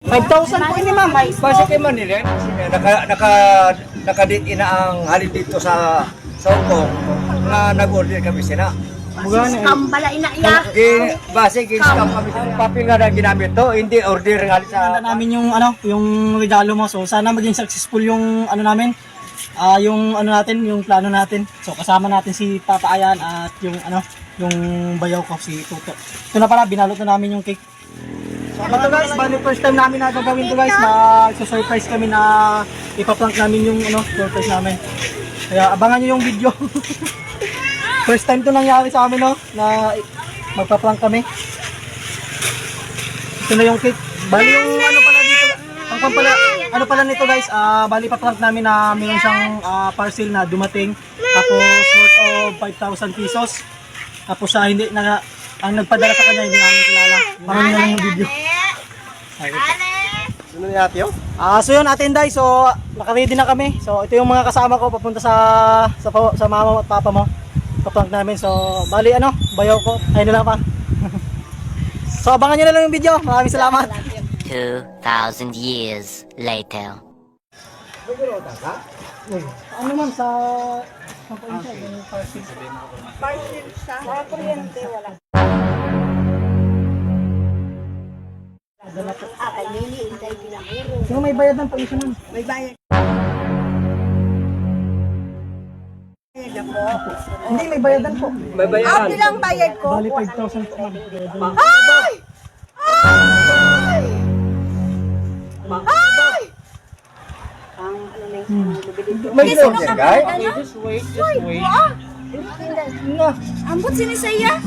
5,000 po ini ma'am. Basta kay Manila, naka-date ina ang halid dito sa Hong Kong na nag-order kami sila. Kambala ina iya. Base scam kami sa papel nga na ginamit to, hindi order nga sa Namin yung yung regalo mo. So sana maging successful yung namin. Yung natin, yung plano natin. So kasama natin si Papa Ayan at yung yung bayaw ko si Tuto. Ito na pala, binalot na namin yung cake. So ito guys, bali first time namin na gagawin to guys, surprise kami na ipaprank namin yung surprise namin. Kaya abangan nyo yung video. First time to nangyari sa amin na magpa-prank kami. Ito na yung cake. Bali yung pala dito, ang pala nito guys, bali pa-prank namin na mayroon siyang parcel na dumating. Tapos worth of 5,000 pesos. Tapos hindi na ang nagpadala sa kanya hindi namin kilala. Parang yun lang yung video. Ano ni ate yun? So yun Ate Inday, so naka-ready na kami. So ito yung mga kasama ko papunta sa mama at papa mo. Paprank namin. So bali bayaw ko. Ayun na lang pa. So abangan nyo na lang yung video. Maraming salamat. 2,000 years later. Ano ma'am sa Parcel sa kuryente wala. Kay nini intay pinamuro. sino may bayad ng pag-isa ma'am? May bayad. Bayad na po. Hindi, may bayadan po. May bayaran. Bilang bayad ko? Bali 5,000 po ma'am. Ay! Ay! Ay! May Sino bayadan. ka ba? Just wait. Ambot sinisaya?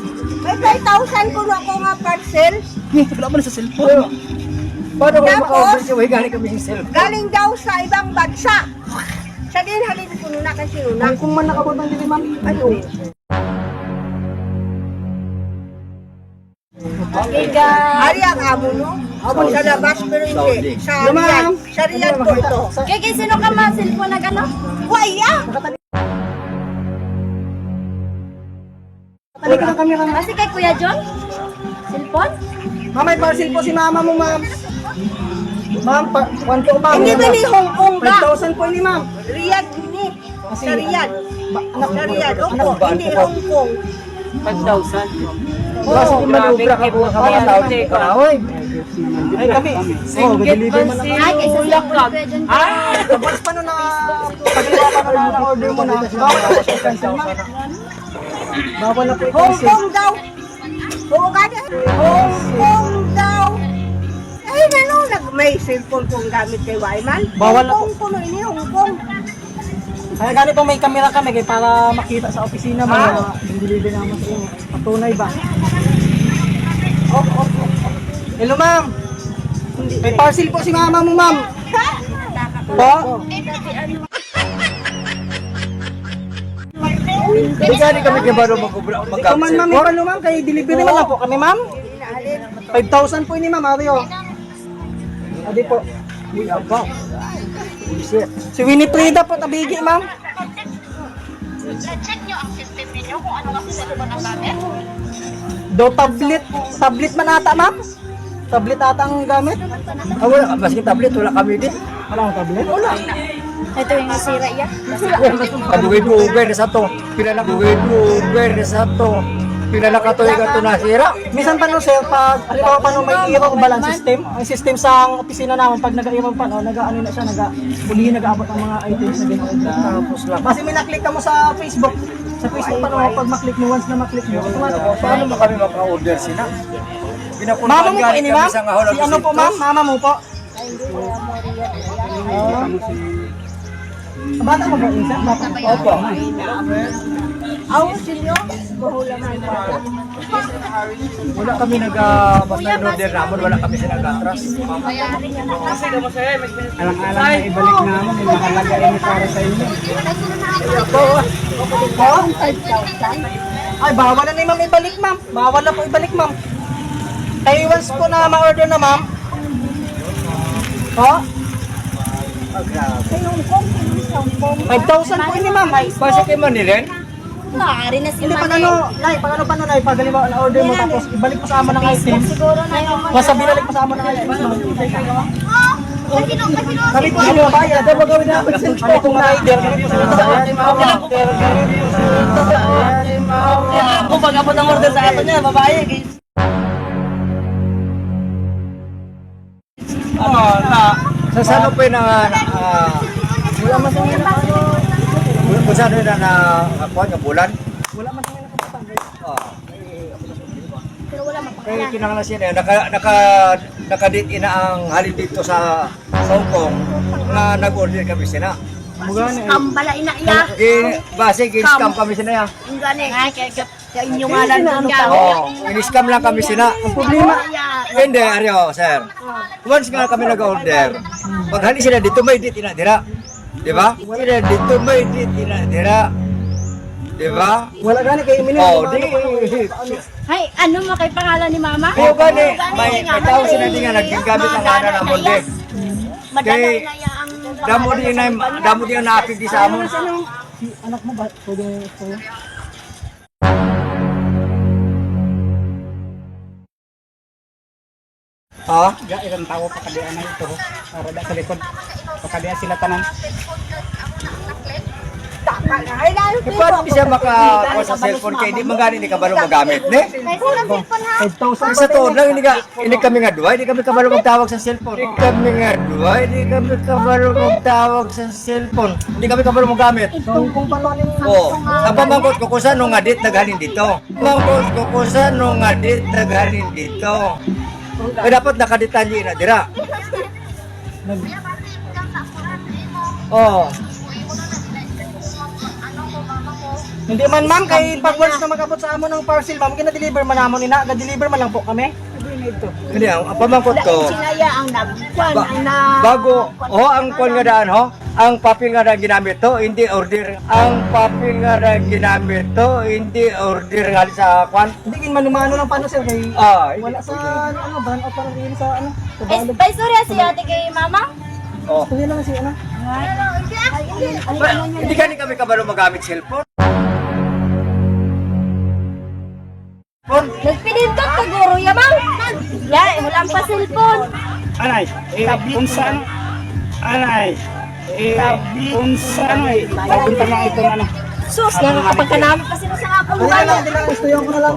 May 5,000 ko na ako nga parcel. Wala mo na sa cellphone. Paano ko Tapos? maka-order siya? Huwag galing kami sa cellphone. Galing daw sa ibang bansa. Sa din halin ko na kasi una. Kung man nakabot ng dili ma'am. Ano? Okay guys. Ari ang amo no? Amo sa labas pero hindi. Sa Riyadh. Sa Riyadh po ito. Kaya sino ka ma? Cellphone na gano'n? Waya! Talik lang kami kami. Kasi kay Kuya John? Cellphone? Ma'am, may parcel po si mama mo ma'am. Ma'am, 1 po ma'am. Hindi ba ni Hong Kong ba? 5,000 po ini ma'am. Riyadh ini. Sa Riyadh. Anak Sa Riyadh. anak Opo, hindi Hong Kong. 5,000. Kasi malubra ka po sa mga tao. Karaway. Ay kami. Singgit man si Ay, kaysa cellphone Kuya John. Tapos paano na pagkila pa na order mo na? Bawal na po Hong i-cancel. Kong daw. Oo kada. Hong Kong daw. Ay, may cellphone kong gamit kay Wyman. Bawal na po. Hong Kong po ini, Hong Kong. Kaya ganito may kamera kami para makita sa opisina mo na deliver naman sa inyo. Patunay ba? Hello ma'am. May parcel po si mama mo ma'am. Po? Huwag galing kami kaya bago Ikaw man ma'am, ikaw ma'am, kay delivery naman lang po kami ma'am. 5,000 po ini ma'am, Mario. Adi po. Si Winnie Prida po, tabigi ma'am. Check nyo ang system ninyo kung ano kasi cellphone ang gamit. Do tablet man ata ma'am. Tablet ata ang gamit. Wala, maski tablet, wala kami din. Wala akong tablet. Wala. Ito yung nasira iya. Kabuhay ko uber sa to. Pila na buhay ko uber sa to. Pila na katoy ka to nasira. Minsan pa no sir, pag halimbawa pa no may error balance system, ang system sa opisina namin pag nag-error pa no, nag-ano na siya, hulihin nag-aabot ang mga items na gano'n. Tapos lang. Kasi may naklik ka mo sa Facebook. Sa Facebook pa no, pag maklik mo, once na maklik mo, automatic. Paano mo kami maka-order sila? Mama mo po ini ma'am? Si ano po ma'am? Mama mo po? Bata mo ba isa? Bata po. Opo. Ako sinyo. Bahula man ba? Wala kami basta in-order namin, wala kami sinag-atras. Alang-alang na ibalik namin, yung mahalaga ini para sa inyo. Po? 5,000? Ay, bawal na ni ma'am ibalik ma'am. Bawal na po ibalik ma'am. Kaya once po na ma-order na ma'am. Po? Sa Hong Kong, sa Hong Kong. 5,000 po ini ma'am. Basta kay Manila, Maaari na si Hindi, pag Manay. ano, Nay, pag ano pa nun, Nay, pag halimbawa na-order mo, tapos ibalik mo sa ama ng item, Siguro na yung basta binalik mo sa ama ng item, kami po sila bayad, ano ba gawin namin sa kami kung na-order, kami po sila bayad. Kung pag-abot ang order sa ato niya, babae. Sa saan po yung kung saan yung nakakuha ng bulan? Wala man kami nakapatanggal. pero wala man Kaya kinakalas yun nakadate ina ang halin dito sa Hong Kong na nag-order kami sina. Kambala ina iya. Base, scam kami sina yan. Ang gani. Sa inyo nga lang doon ka. In-scam lang kami sina. Problema, Hindi, Aryo, sir. Once nga kami nag-order, pag hali sila dito, may date ina dira. Di ba? Sila dito, may date ina dira. Di ba? wala gani kay Emilio. Oh, di. Hay, ano mo kay pangalan ni Mama? Kaya gani, may tao sila di nga naggamit ng ana ng molde. Madalay na ya ang Damo din ang naapig di sa amon. Si anak mo ba, pwedeng ito? Ha? Ga, ilang tao pa kadian na ito. Para da sa likod. Pakadian sila tanan. Paano di siya makakuha sa cellphone kaya hindi magani ni kabalo magamit, ne? 5,000 Sa tuod lang, hindi kami nga duwa, hindi kami kabalo magtawag sa cellphone. Hindi kami nga duwa, hindi kami kabalo magtawag sa cellphone. Hindi kami kabalo magamit. kung paano yung Oo. Ang pamangkot ko kung saan nung adit naghalin dito. Pamangkot ko kung saan nung adit naghalin dito. Kaya dapat nakadetalye na dira. Oo. Hindi man ma'am, kay pag once na mag-abot sa amon ng parcel, ma'am, kina-deliver man namon ina, ga-deliver man lang po kami. Hindi, ang pamangkot ko. Sinaya ang nagkuhan, Ba- ang na... bago, ang kwan nga daan, ang papel nga daan ginamit to, hindi order. Ang papel nga daan ginamit to, hindi order nga sa kwan. Hindi kin manumano lang paano sir kay wala sa ano ban o parang yun sa ano. Sa Eh, balog. by sorry si ate kay Mama. Oh. Kuya lang si ano. Hindi kami kabalo magamit cellphone. Nagpinindot ka guro ya bang? Ya, wala pa cellphone. Anay, kung saan? Anay, kung saan papunta lang itong ano. Sus, nakakapagkanamit pa sila sa akong Kuya lang, hindi lang gusto ko na lang.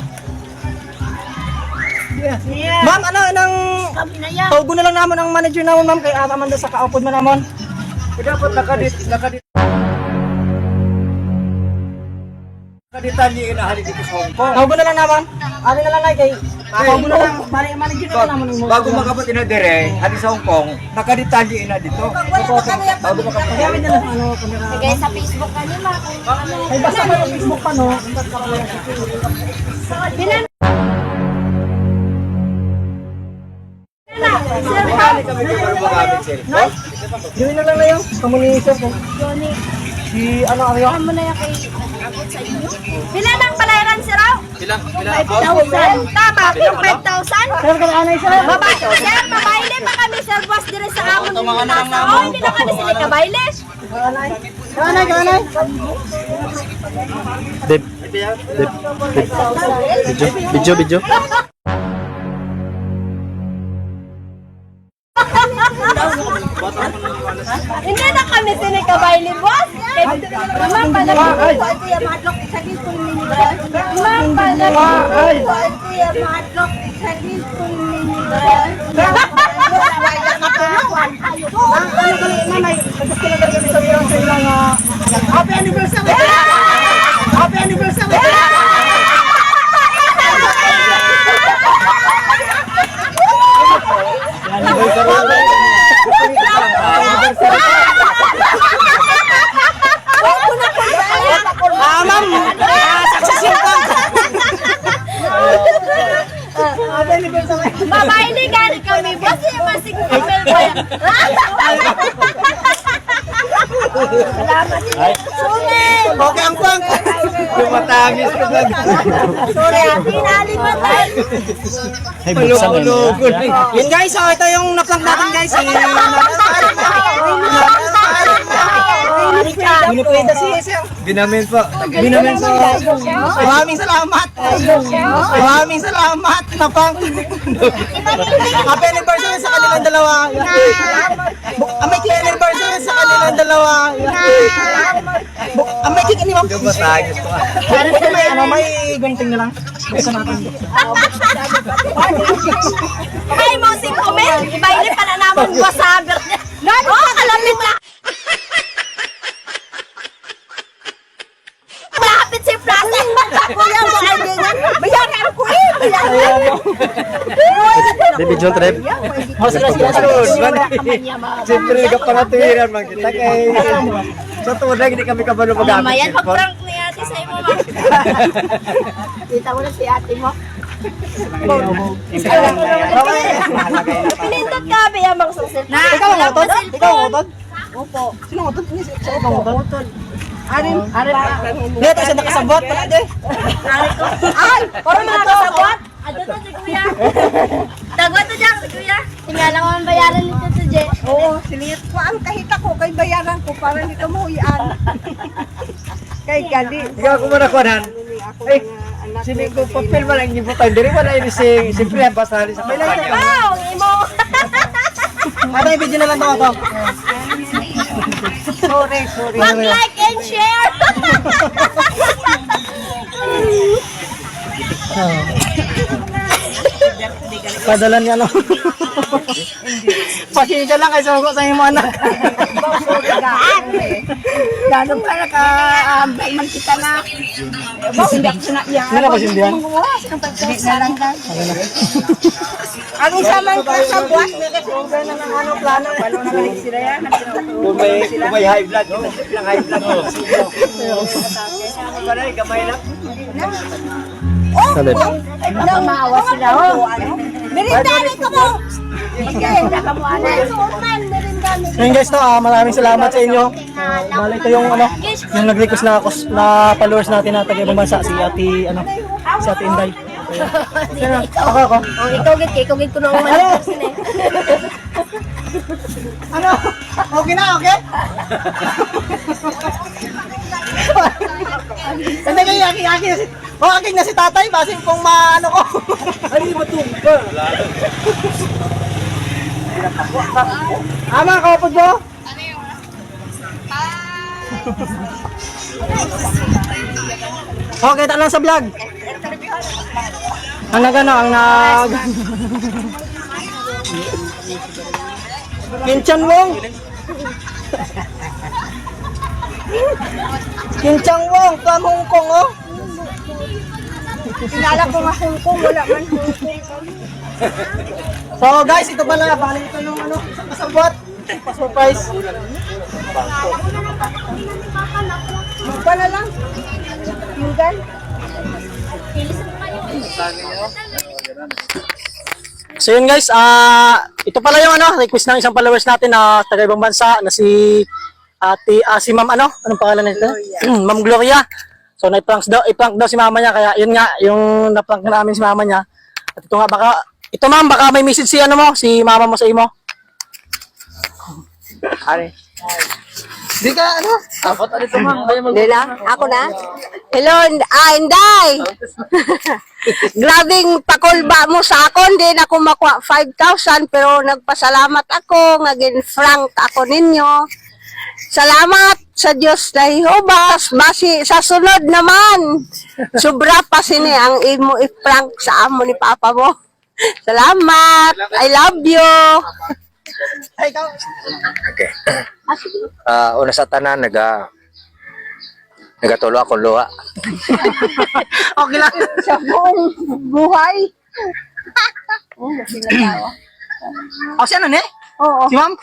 Ma'am, ano nang Kami na yan. tawgo na lang namon ang manager namon ma'am kay ata man sa kaupod man namon. Dapat nakadetalye na halin dito sa Hong Kong. Tawgo na lang namon. Ano na lang nay kay tawgo na lang bali ang manager na lang namon mo. Bago magabot ina dire, halin sa Hong Kong, nakadetalye na dito. Bago makabot. Gamit na lang ano kamera. Sige sa Facebook ka nila. Ay basta may Facebook pa no. Bilan. Hindi kami kabalo magamit cellphone. Gawin na lang na yung communication ko. Johnny, Si ano Aryo. ano mo na yan kay abot sa inyo? Bilan ang palayaran si Raw? Bilang? 5,000. Tama, 5,000? Sir, kan anay sir. Babae, sir, babaile pa kami, sir, boss, dire sa amon ng nasa. Oh, hindi na kami sila kabaile. Anay. Anay, anay. Video. Hindi na kami sila kabaile, boss. Ma'am, pala po. Kuya Matlok, isagin po yung minibar. Ma'am, pala po. Kuya Matlok, isagin po yung minibar. Happy anniversary! Happy anniversary! Ma'am! Success yung pang! Happy anniversary! Babaile galing kami, boss. Masig email ko yan. Salamat. Sunil! Okay ang pang! Tumatangis ko na. Sorry, pinalimatan. Maloko na. Yun guys, so ito yung naplank natin guys. Kuwenta si Sir. Binamin po. Binamin sa... Maraming salamat. Maraming salamat. Napang... Happy anniversary sa kanilang dalawa. May clear anniversary sa kanilang dalawa. May cake ni Ma'am. Yung masagis ko. May gunting na lang. Buksan natin. Ay, mo si Kumel. Ibaili pa na naman ko sa abert niya. Oh, kalapit na. Malapit si Plaza. Kuya mo, kaibigan. Bayaran ko eh. Bayaran. Di video trip. Sila. Siyempre, nagkapanatuwiran man kita kay... Sa tuwad lang, hindi kami kabalo magamit. Mamayan, cellphone. pag-prank ni ate sa imo, ma. Kita mo na si ate mo. Pinindot ka, bayamang susil. Ikaw ang utod? Ikaw ang utod? Opo. Sino ang utod? Ikaw ang utod? Arin pa. Hindi, ito siya nakasabot. Pala di. Ay, parang nakasabot. Ano to si Kuya? Tagwa to dyan si Kuya. Tingala ko ang bayaran nito to Je. Oo, siliyot ko ang kahita ko kay bayaran ko para dito mahuyan. Kay gali. Ikaw ako manakuanan. Ay, sini ko papel man ang gibutan. Diri wala ini si siyempre ang pasali sa kampanya. Wow, imo. Ate, video na lang ito. Sorry. Mag-like and share. Padala niya, no? Pasensya lang kasi ako sa iyong mga anak. Ganun ka naka-ambay man kita na. Hindi ko na iya. Hindi na pasindihan. Ang isa man ka sa buwas, may kasundan na ng ano plano. Walo na galing sila yan. Kung may high blood, kita silang high blood. Balay, gamay lang. Salid. Maawa sila. Merindani ko mo! Ngayon guys, no, maraming salamat sa inyo. Bali ito yung ano, yung nag-request na followers natin na taga-ibang bansa, si Ate Inday. Sino? Ako. Ang ikaw git ko na umalis sila. Ano? Okay na, okay? Kasi aki na si... aki na si tatay, basin kung maano ko. Ay, matumba. Ama, kapag mo? Okay, lang sa vlog. Ang nag... Kinchan Wong. Kinchang Wong, from Hong Kong, oh. Kinala ko nga Hong Kong, wala man Hong Kong. So guys, ito pala, bali ito yung ano, kasabot. Surprise. Magpala lang. Tinggal. So yun guys, ito pala yung ano, request ng isang followers natin na taga-ibang bansa na si si Ma'am anong pangalan nito? Ma'am Gloria. So i-prank daw si mama niya, kaya yun nga, yung na-prank namin si mama niya. At ito nga, ito ma'am, baka may message si si mama mo sa imo. Ari. Di ka Nila, ako na. Hello, Inday. Grabing pakulba mo sa akon, di na ako makuha 5,000 pero nagpasalamat ako, ngagin frank ako ninyo. Salamat sa Diyos na ihubas. Basi sa sunod naman. Sobra pa sini ang imo i-prank sa amo ni Papa mo. Salamat. I love you. Ay, ikaw. Okay. Una sa tanan, nagatulo akong luha. Okay lang. Sa buong buhay. Siya na, ne? Oo. Si ma'am?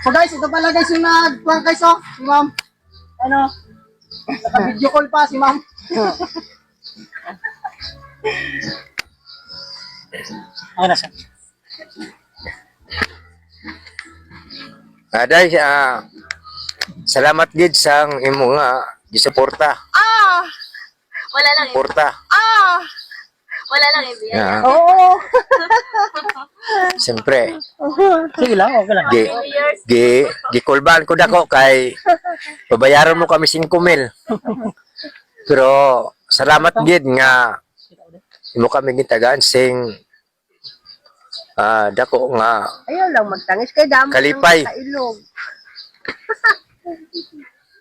So guys, ito pala guys yung nag-prank guys, oh. Si ma'am. Naka-video call pa si ma'am. Okay na siya. Aday, salamat gid sa imo nga gisuporta. Wala lang. Porta. Wala lang ibigay. Yeah. Oo. Siyempre, Sige lang, okay lang. gikulban ko dako kay babayaran mo kami 5,000. Pero salamat gid nga imo kami gitagaan sing dako nga Ayaw lang magtangis kay damo Kalipay. sa ilog.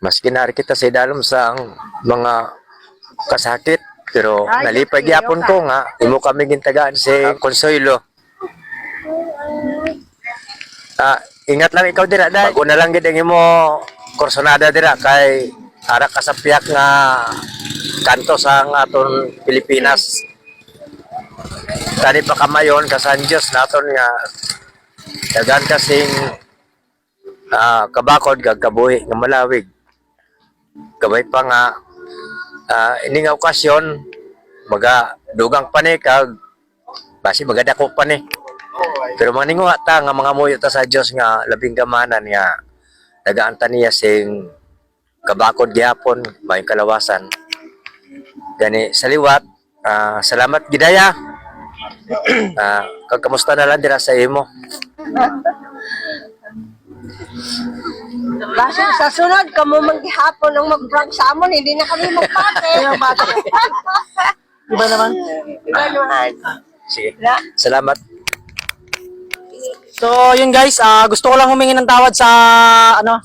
mas kinari kita sa idalom sa mga kasakit. Pero Ay, nalipay okay, gyapon okay. ko nga imo kami gintagaan si Consuelo. Ingat lang ikaw dira dai. Bago na lang gid ang imo kursonada dira kay ara ka sa piyak nga kanto sa ang aton Pilipinas. Tani pa kamayon ka sa Diyos naton nga dagan kasing kabakod kag kabuhi nga malawig. Kabay pa nga ini nga okasyon dugang pa ni kag basi magadako pa ni. Pero maningo ta nga mga muyo ta sa Dios nga labing gamanan nga dagaan ta niya sing kabakod gyapon may kalawasan. Gani sa liwat salamat gidaya. Kag kamusta na lang dira sa imo? Basta sa sunod, kamo maghihapon ang mag-vlog sa amon, hindi na kami magpate. Diba naman? Diba naman? Sige. Salamat. So, yun guys, gusto ko lang humingi ng tawad sa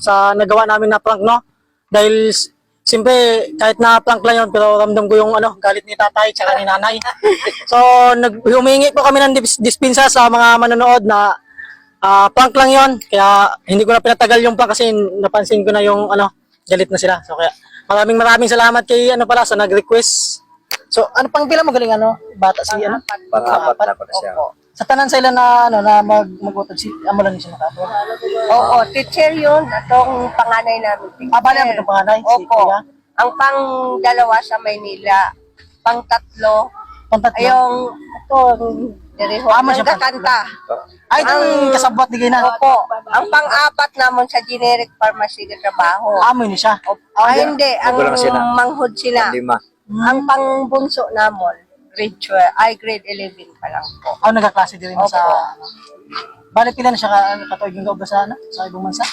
sa nagawa namin na prank, no? Dahil siyempre kahit na prank lang yun, pero ramdam ko yung galit ni tatay tsaka ni nanay. So, humingi po kami ng dispensa sa mga manonood na prank lang yon. Kaya hindi ko na pinatagal yung prank kasi napansin ko na yung galit na sila. So, kaya maraming salamat kay pala sa nag-request. So, ano pang pila mo galing bata si Pang-apat na ko na siya. Opo. Sa tanan sila na na magutod si amo lang siya nakapon. Oo, teacher yun. Atong panganay namin. Teacher. Bali mo itong panganay, si Opo. Kuya. Ang pang-dalawa sa Maynila. Pang-tatlo. Pantatlo. Ayong, ito, diriho. Amo siya Nagkakanta. Ay, itong kasabot ni Gina. Opo. Ang pang-apat namon sa generic pharmacy na trabaho. Amo ni siya. Hindi. Ang Wala sila. manghod sila. 5. Ang pangbunso namon, grade 11 pa lang po. Ako nagkaklase din Opo. sa Bali pila na siya katuig yung gaub sa sa ibang bansa.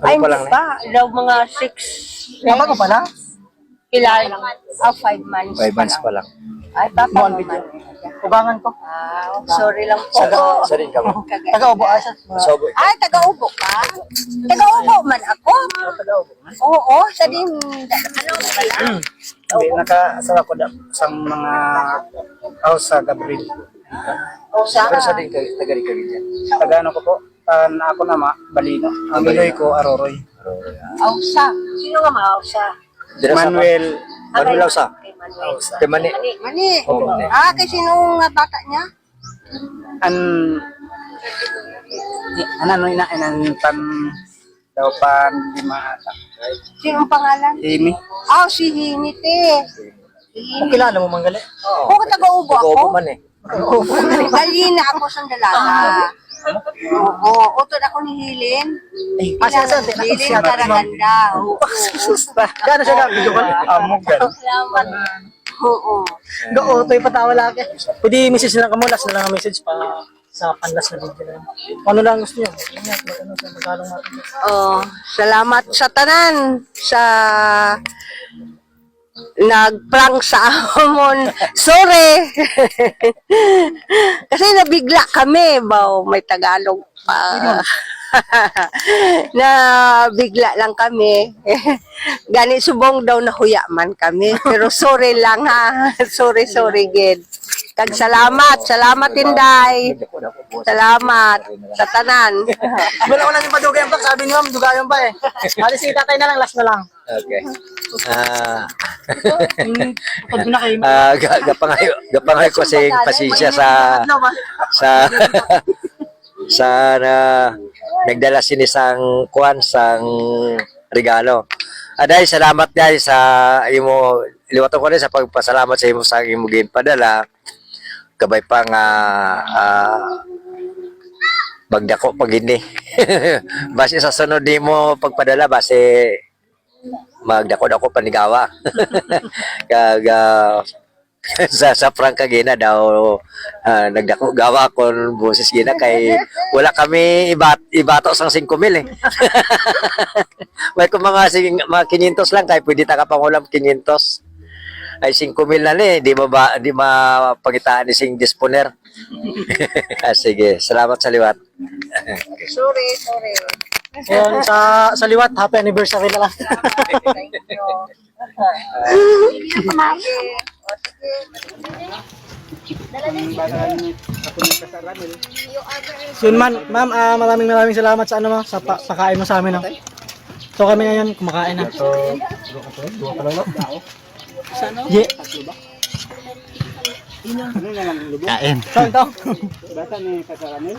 Ay, pa lang hindi pa. Daw mga 6. Bago pa lang. Ilan? 5 months 5 months pa lang. Ay, papa Buwan naman. Ugangan ko. Sorry lang po. Sa rin ka mo. Taga-ubo ay sa. Sobo. Ay, taga-ubo ka? Taga-ubo man ako. Oo, sa din. Hindi, nakasawa ko sa mga house sa Gabriel. Pero sa din ka tagari ka gid. Taga ko po, na ako na Balino. Ang Iloy ko, Aroroy. Ausa. Sino nga ma-ausa? Dira sa Manuel, Manuel sa. Kay Manuel. Kay Mani. Mani. Oo, Mani. Kay sinong bata niya? ano pan daw pan lima ata. Sinong pangalan? Amy. Si Hinite. Kung kilala mo manggali. Kung taga-ubo ako, Opo man eh. Galina ako sa dalaga. Oo, utod ako ni Hilin. Asa Hilin Karaganda. Gano siya ga video call? Amugan. Salamat. Oo. Go toy patawa lagi. Pwede message na lang kamo last na lang ang message pa sa panlas na video na lang. Ano lang gusto niyo? Ingat sa magalong natin. Salamat sa tanan sa nagprank sa amon. Sorry. Kasi nabigla kami, may Tagalog pa. Na bigla lang kami. Gani subong daw nahuya man kami. Pero sorry lang ha. Sorry gid. Kag salamat Inday. Salamat sa tanan. Wala ko lang yung padugayan pa. Sabi ni ma'am, dugayan pa eh. Alis si tatay na lang, last na lang. Okay. Pag ko na kayo. Gapangay ko sa pasensya sa nagdala sin isang kuan sang regalo. Aday salamat guys sa imo liwaton ko rin sa pagpasalamat sa imo sa imo ginpadala. Kabay pa nga magdako pag hindi. Base sa sunod nimo pagpadala base magdako-dako panigawa. Kag sa prank gina daw nagdako gawa kon boses gina kay wala kami ibato sang 5,000 eh. May ko mga 500 lang kay pwede ta ka pangulam 500. Ay 5,000 na ni di mapagitaan ni sing disponer. Sige, salamat sa liwat. Sorry. Ayan, sa liwat, happy anniversary na lang. Thank you. So yun man, ma'am, maraming salamat sa ano mo, sa pakain mo sa amin. No? So kami ngayon, kumakain na. Ye. Kain. So ito. Bata ni kasaranin.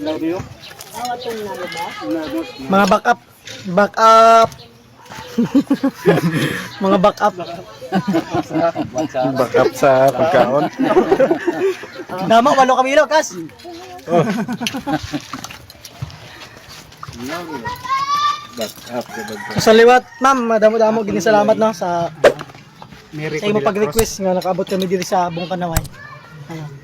Laudio. Mga backup. Mga backup. Backup sa pagkaon. Dama, 8 kami ilo, kas. Sa liwat, ma'am, madamo-damo ginisalamat no sa Merry sa imo pag-request nga nakaabot kami diri sa Bungkan Naway. Ayun.